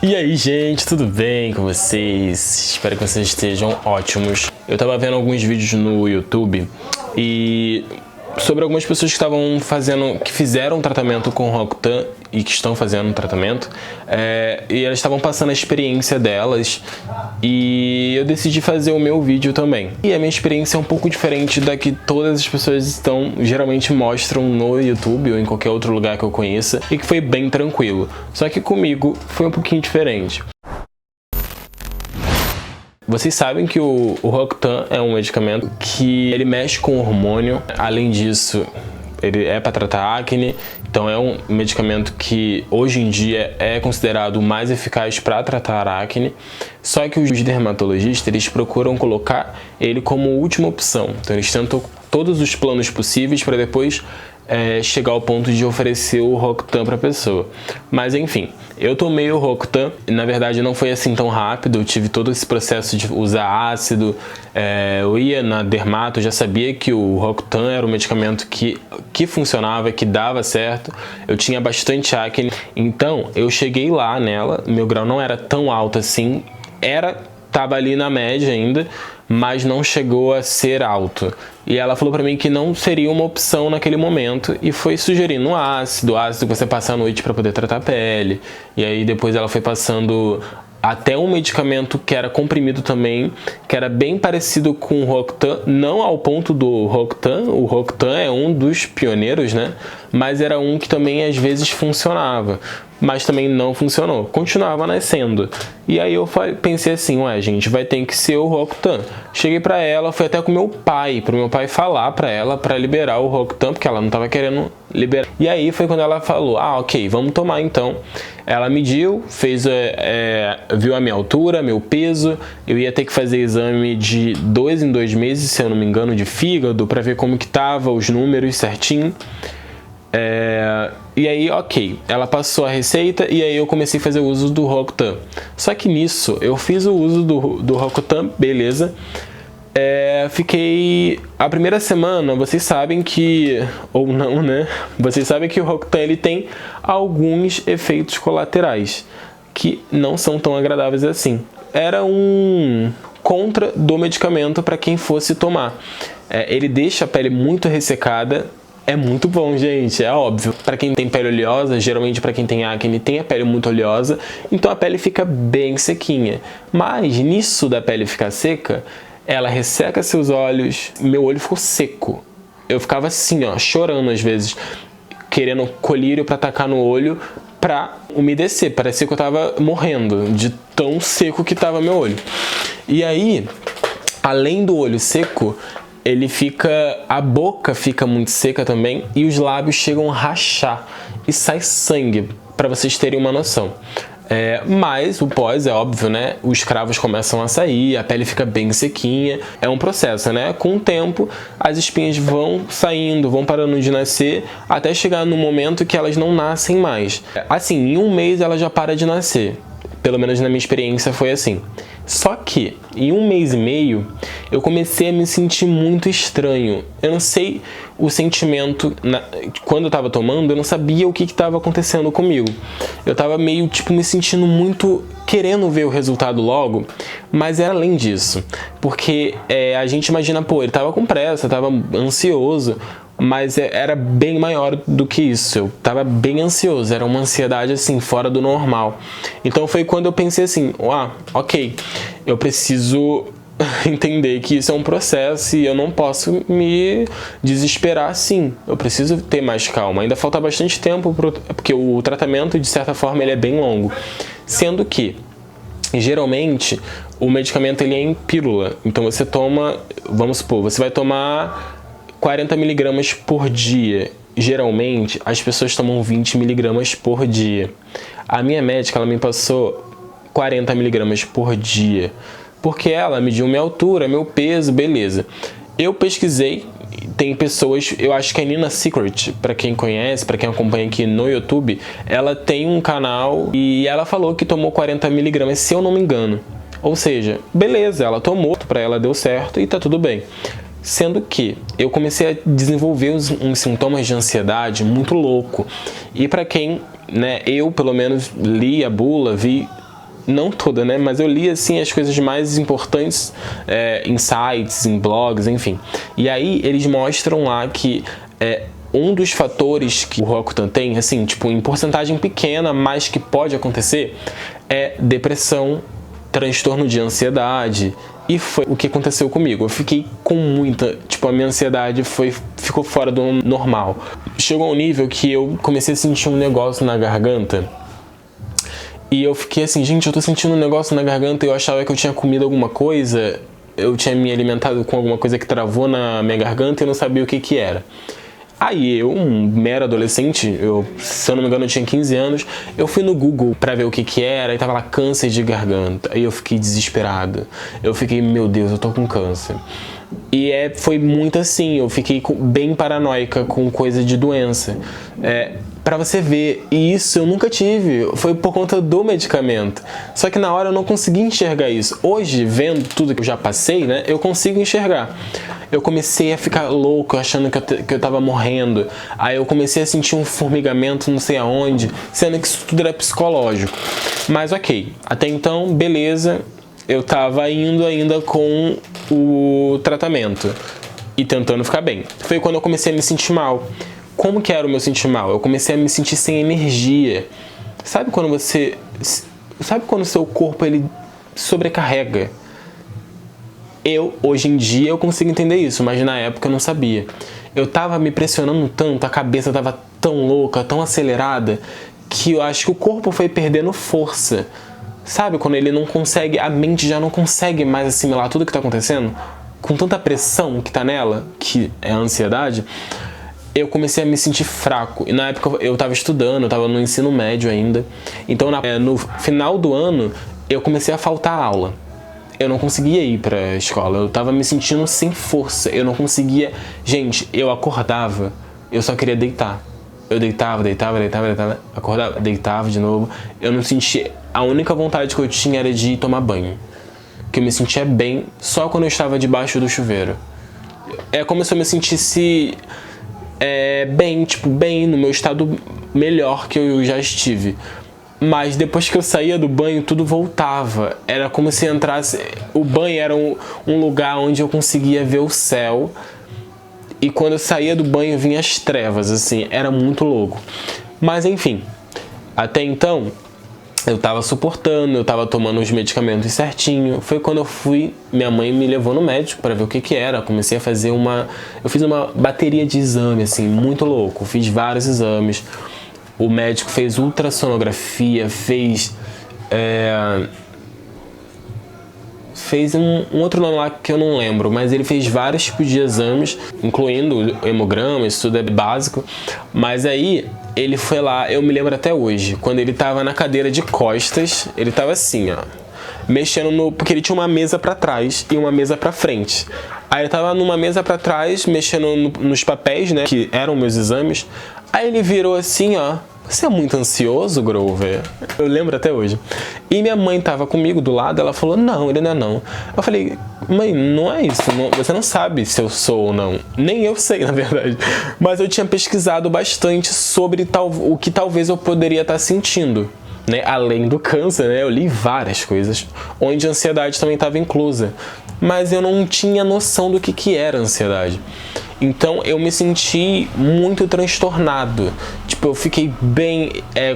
E aí, gente, tudo bem com vocês? Espero que vocês estejam ótimos. Eu tava vendo alguns vídeos no YouTube e sobre algumas pessoas que estavam fizeram tratamento com Roacutan e que estão fazendo um tratamento, e elas estavam passando a experiência delas, e eu decidi fazer o meu vídeo também. E a minha experiência é um pouco diferente da que todas as pessoas geralmente mostram no YouTube ou em qualquer outro lugar que eu conheça, e que foi bem tranquilo. Só que comigo foi um pouquinho diferente. Vocês sabem que o Roacutan é um medicamento que ele mexe com o hormônio. Além disso, ele é para tratar acne, então é um medicamento que hoje em dia é considerado o mais eficaz para tratar acne. Só que os dermatologistas, eles procuram colocar ele como última opção. Então eles tentam todos os planos possíveis para depois chegar ao ponto de oferecer o Roacutan para a pessoa. Mas enfim, eu tomei o Roacutan, na verdade não foi assim tão rápido, eu tive todo esse processo de usar ácido, eu ia na dermato, já sabia que o Roacutan era um medicamento que funcionava, que dava certo, eu tinha bastante acne, então eu cheguei lá nela, meu grau não era tão alto assim, tava ali na média ainda, mas não chegou a ser alto. E ela falou pra mim que não seria uma opção naquele momento e foi sugerindo ácido que você passa à noite para poder tratar a pele. E aí depois ela foi passando até um medicamento que era comprimido também, que era bem parecido com o Roacutan, não ao ponto do Roacutan. O Roacutan é um dos pioneiros, né? Mas era um que também às vezes funcionava, mas também não funcionou, continuava nascendo. E aí eu pensei assim, ué, gente, vai ter que ser o Roacutan. Cheguei pra ela, fui até com meu pai, pro meu pai falar pra ela pra liberar o Roacutan, porque ela não tava querendo liberar. E aí foi quando ela falou, ok, vamos tomar então. Ela mediu, viu a minha altura, meu peso, eu ia ter que fazer exame de 2 em 2 meses, se eu não me engano, de fígado, pra ver como que tava os números certinho. E aí, ok, ela passou a receita e aí eu comecei a fazer o uso do Roacutan. Só que nisso, eu fiz o uso do Roacutan, beleza. Fiquei... A primeira semana, vocês sabem que... Ou não, né? Vocês sabem que o Roacutan, ele tem alguns efeitos colaterais que não são tão agradáveis assim. Era um contra do medicamento para quem fosse tomar. Ele deixa a pele muito ressecada. É muito bom, gente, é óbvio. Para quem tem pele oleosa, geralmente para quem tem acne, tem a pele muito oleosa, então a pele fica bem sequinha. Mas nisso da pele ficar seca, ela resseca seus olhos. Meu olho ficou seco. Eu ficava assim, ó, chorando às vezes, querendo colírio para tacar no olho para umedecer. Parecia que eu tava morrendo de tão seco que tava meu olho. E aí, além do olho seco, a boca fica muito seca também e os lábios chegam a rachar e sai sangue, para vocês terem uma noção. Mas o pós é óbvio, né? Os cravos começam a sair, a pele fica bem sequinha. É um processo, né? Com o tempo, as espinhas vão saindo, vão parando de nascer, até chegar no momento que elas não nascem mais. Assim, em 1 mês ela já para de nascer. Pelo menos na minha experiência foi assim. Só que, em 1 mês e meio, eu comecei a me sentir muito estranho. Eu não sei o sentimento... Quando eu tava tomando, eu não sabia o que estava acontecendo comigo. Eu tava meio, me sentindo muito... querendo ver o resultado logo, mas era além disso. Porque a gente imagina, pô, ele tava com pressa, tava ansioso, mas era bem maior do que isso. Eu tava bem ansioso, era uma ansiedade assim, fora do normal. Então foi quando eu pensei assim, ok, eu preciso entender que isso é um processo e eu não posso me desesperar assim. Eu preciso ter mais calma. Ainda falta bastante tempo, porque o tratamento, de certa forma, ele é bem longo. Sendo que, geralmente, o medicamento ele é em pílula. Então você toma, vamos supor, você vai tomar 40 miligramas por dia. Geralmente, as pessoas tomam 20 miligramas por dia. A minha médica, ela me passou 40 miligramas por dia. Porque ela mediu minha altura, meu peso, beleza. Eu pesquisei, tem pessoas, eu acho que a Nina Secret, para quem conhece, para quem acompanha aqui no YouTube, ela tem um canal e ela falou que tomou 40 miligramas, se eu não me engano. Ou seja, beleza, ela tomou, para ela deu certo e tá tudo bem. Sendo que eu comecei a desenvolver uns sintomas de ansiedade muito louco. E para quem, né, eu pelo menos li a bula, vi não toda, né? Mas eu li, assim, as coisas mais importantes em sites, em blogs, enfim. E aí eles mostram lá que um dos fatores que o Roacutan tem, assim, tipo, em porcentagem pequena, mas que pode acontecer, é depressão, transtorno de ansiedade. E foi o que aconteceu comigo. Eu fiquei com muita... Tipo, a minha ansiedade ficou fora do normal. Chegou a um nível que eu comecei a sentir um negócio na garganta. E eu fiquei assim, gente, eu tô sentindo um negócio na garganta. Eu achava que eu tinha comido alguma coisa. Eu tinha me alimentado com alguma coisa que travou na minha garganta e eu não sabia o que que era. Aí eu, um mero adolescente, se eu não me engano eu tinha 15 anos, eu fui no Google pra ver o que que era e tava lá câncer de garganta. Aí eu fiquei desesperado. Eu fiquei, meu Deus, eu tô com câncer. E foi muito assim, eu fiquei bem paranoica com coisa de doença. Pra você ver, e isso eu nunca tive, foi por conta do medicamento. Só que na hora eu não consegui enxergar isso. Hoje, vendo tudo que eu já passei, né, eu consigo enxergar. Eu comecei a ficar louco, achando que eu tava morrendo. Aí eu comecei a sentir um formigamento não sei aonde, sendo que isso tudo era psicológico. Mas ok, até então, beleza, eu tava indo ainda com o tratamento e tentando ficar bem. Foi quando eu comecei a me sentir mal. Como que era o meu sentir mal? Eu comecei a me sentir sem energia. Sabe quando o seu corpo ele sobrecarrega? Hoje em dia, eu consigo entender isso, mas na época eu não sabia. Eu tava me pressionando tanto, a cabeça tava tão louca, tão acelerada, que eu acho que o corpo foi perdendo força. Sabe, quando ele não consegue, a mente já não consegue mais assimilar tudo que tá acontecendo? Com tanta pressão que tá nela, que é a ansiedade, eu comecei a me sentir fraco. E na época eu tava estudando, eu tava no ensino médio ainda. Então no final do ano, eu comecei a faltar aula. Eu não conseguia ir pra escola, eu tava me sentindo sem força, eu não conseguia... Gente, eu acordava, eu só queria deitar. Eu deitava, acordava, deitava de novo. Eu não sentia... A única vontade que eu tinha era de ir tomar banho. Que eu me sentia bem só quando eu estava debaixo do chuveiro. É como se eu me sentisse bem no meu estado melhor que eu já estive. Mas depois que eu saía do banho, tudo voltava. Era como se entrasse... O banho era um lugar onde eu conseguia ver o céu. E quando eu saía do banho, vinha as trevas, assim. Era muito louco. Mas, enfim. Até então, eu tava suportando, eu tava tomando os medicamentos certinho. Foi quando eu fui... Minha mãe me levou no médico para ver o que que era. Comecei a fazer Eu fiz uma bateria de exame, assim, muito louco. Fiz vários exames. O médico fez ultrassonografia, fez um outro nome lá que eu não lembro, mas ele fez vários tipos de exames, incluindo hemograma, isso tudo é básico. Mas aí ele foi lá, eu me lembro até hoje, quando ele tava na cadeira de costas, ele tava assim, ó, mexendo porque ele tinha uma mesa pra trás e uma mesa pra frente. Aí ele tava numa mesa pra trás, mexendo nos papéis, né, que eram meus exames. Aí ele virou assim, ó, você é muito ansioso, Grover? Eu lembro até hoje. E minha mãe tava comigo do lado, ela falou, não, ele não é não. Eu falei, mãe, não é isso, você não sabe se eu sou ou não. Nem eu sei, na verdade. Mas eu tinha pesquisado bastante sobre o que talvez eu poderia estar sentindo. Né? Além do câncer, né? Eu li várias coisas, onde a ansiedade também estava inclusa. Mas eu não tinha noção do que era ansiedade. Então eu me senti muito transtornado. Tipo, eu fiquei bem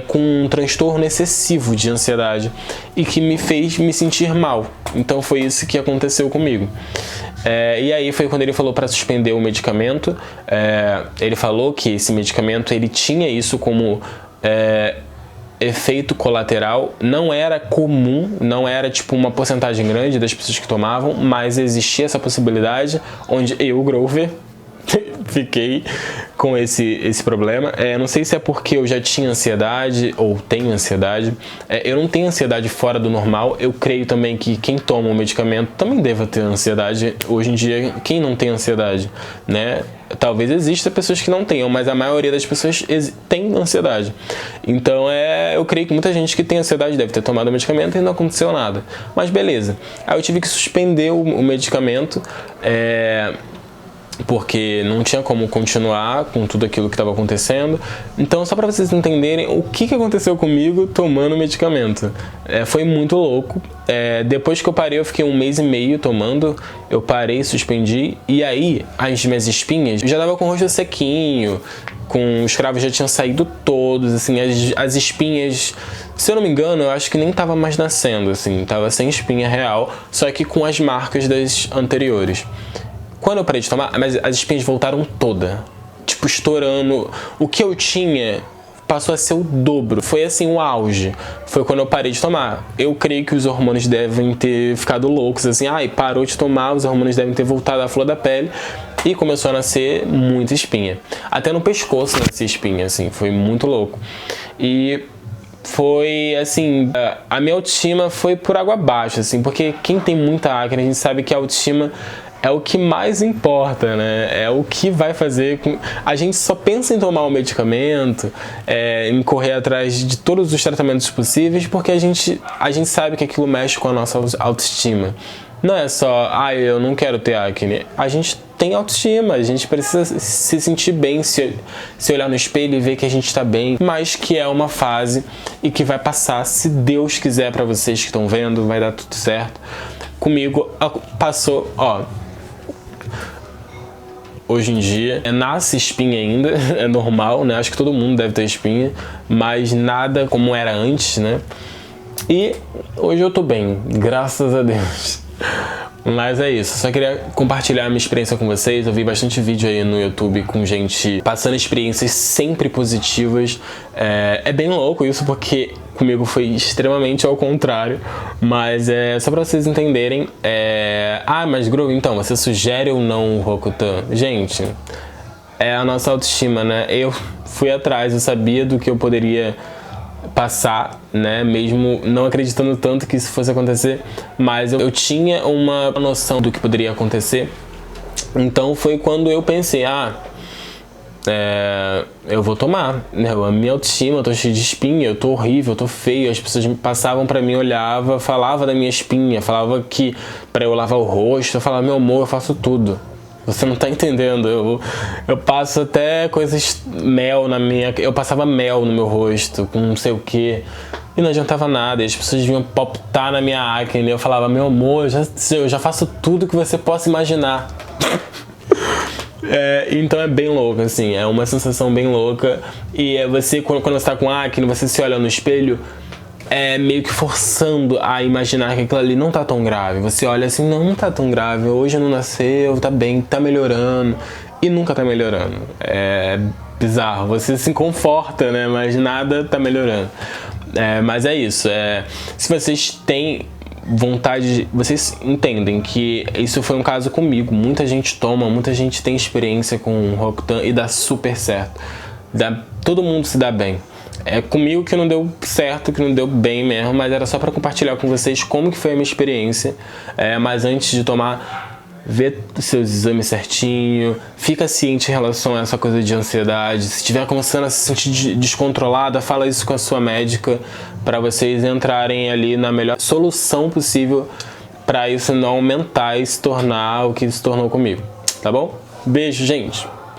com um transtorno excessivo de ansiedade e que me fez me sentir mal. Então foi isso que aconteceu comigo. E aí foi quando ele falou para suspender o medicamento. Ele falou que esse medicamento ele tinha isso como efeito colateral. Não era comum, não era tipo uma porcentagem grande das pessoas que tomavam, mas existia essa possibilidade, onde eu, Grover, fiquei com esse problema. Não sei se é porque eu já tinha ansiedade ou tenho ansiedade. Eu não tenho ansiedade fora do normal. Eu creio também que quem toma o medicamento também deva ter ansiedade. Hoje em dia, quem não tem ansiedade, né? Talvez exista pessoas que não tenham, mas a maioria das pessoas tem ansiedade. Então eu creio que muita gente que tem ansiedade deve ter tomado o medicamento e não aconteceu nada. Mas beleza. Aí eu tive que suspender o medicamento. porque não tinha como continuar com tudo aquilo que estava acontecendo. Então, só para vocês entenderem o que aconteceu comigo tomando medicamento. Foi muito louco. Depois que eu parei, eu fiquei 1 mês e meio tomando. Eu parei, suspendi. E aí, as minhas espinhas, eu já tava com o rosto sequinho, com os cravos já tinham saído todos, assim, as espinhas, se eu não me engano, eu acho que nem tava mais nascendo, assim, tava sem espinha real, só que com as marcas das anteriores. Quando eu parei de tomar, mas as espinhas voltaram toda, tipo, estourando. O que eu tinha passou a ser o dobro. Foi assim, o auge. Foi quando eu parei de tomar. Eu creio que os hormônios devem ter ficado loucos, assim, parou de tomar, os hormônios devem ter voltado à flor da pele. E começou a nascer muita espinha. Até no pescoço nascia espinha, assim, foi muito louco. E foi, assim, a minha autoestima foi por água abaixo, assim, porque quem tem muita acne, a gente sabe que a autoestima é o que mais importa, né? É o que vai fazer com... A gente só pensa em tomar um medicamento, em correr atrás de todos os tratamentos possíveis, porque a gente sabe que aquilo mexe com a nossa autoestima. Não é só, eu não quero ter acne. A gente tem autoestima, a gente precisa se sentir bem, se olhar no espelho e ver que a gente está bem, mas que é uma fase e que vai passar, se Deus quiser, para vocês que estão vendo, vai dar tudo certo. Comigo passou, hoje em dia, nasce espinha ainda, é normal, né? Acho que todo mundo deve ter espinha, mas nada como era antes, né? E hoje eu tô bem, graças a Deus. Mas é isso, só queria compartilhar a minha experiência com vocês. Eu vi bastante vídeo aí no YouTube com gente passando experiências sempre positivas. É bem louco isso, porque comigo foi extremamente ao contrário. Mas só pra vocês entenderem. Mas Groove, então, você sugere ou não o Roacutan? Gente, é a nossa autoestima, né? Eu fui atrás, eu sabia do que eu poderia passar, né, mesmo não acreditando tanto que isso fosse acontecer, mas eu tinha uma noção do que poderia acontecer. Então foi quando eu pensei, eu vou tomar, né? A minha autoestima, eu tô cheio de espinha, eu tô horrível, eu tô feio, as pessoas passavam pra mim, olhava, falava da minha espinha, falava que pra eu lavar o rosto, eu falava, meu amor, eu faço tudo. Você não tá entendendo, eu passo até coisas, eu passava mel no meu rosto, com não sei o que, e não adiantava nada, e as pessoas vinham palpitar na minha acne, e eu falava, meu amor, eu já faço tudo que você possa imaginar. Então é bem louco, assim, é uma sensação bem louca, e você, quando você tá com acne, você se olha no espelho, meio que forçando a imaginar que aquilo ali não tá tão grave. Você olha assim, não tá tão grave, hoje não nasceu, tá bem, tá melhorando, e nunca tá melhorando. É bizarro, você se conforta, né, mas nada tá melhorando. Mas é isso, se vocês têm vontade, vocês entendem que isso foi um caso comigo, muita gente toma, muita gente tem experiência com o Roacutan e dá super certo, todo mundo se dá bem. Comigo que não deu certo, que não deu bem mesmo, mas era só para compartilhar com vocês como que foi a minha experiência. Mas antes de tomar, vê seus exames certinho, fica ciente em relação a essa coisa de ansiedade. Se estiver começando a se sentir descontrolada, fala isso com a sua médica, para vocês entrarem ali na melhor solução possível para isso não aumentar e se tornar o que se tornou comigo, tá bom? Beijo, gente!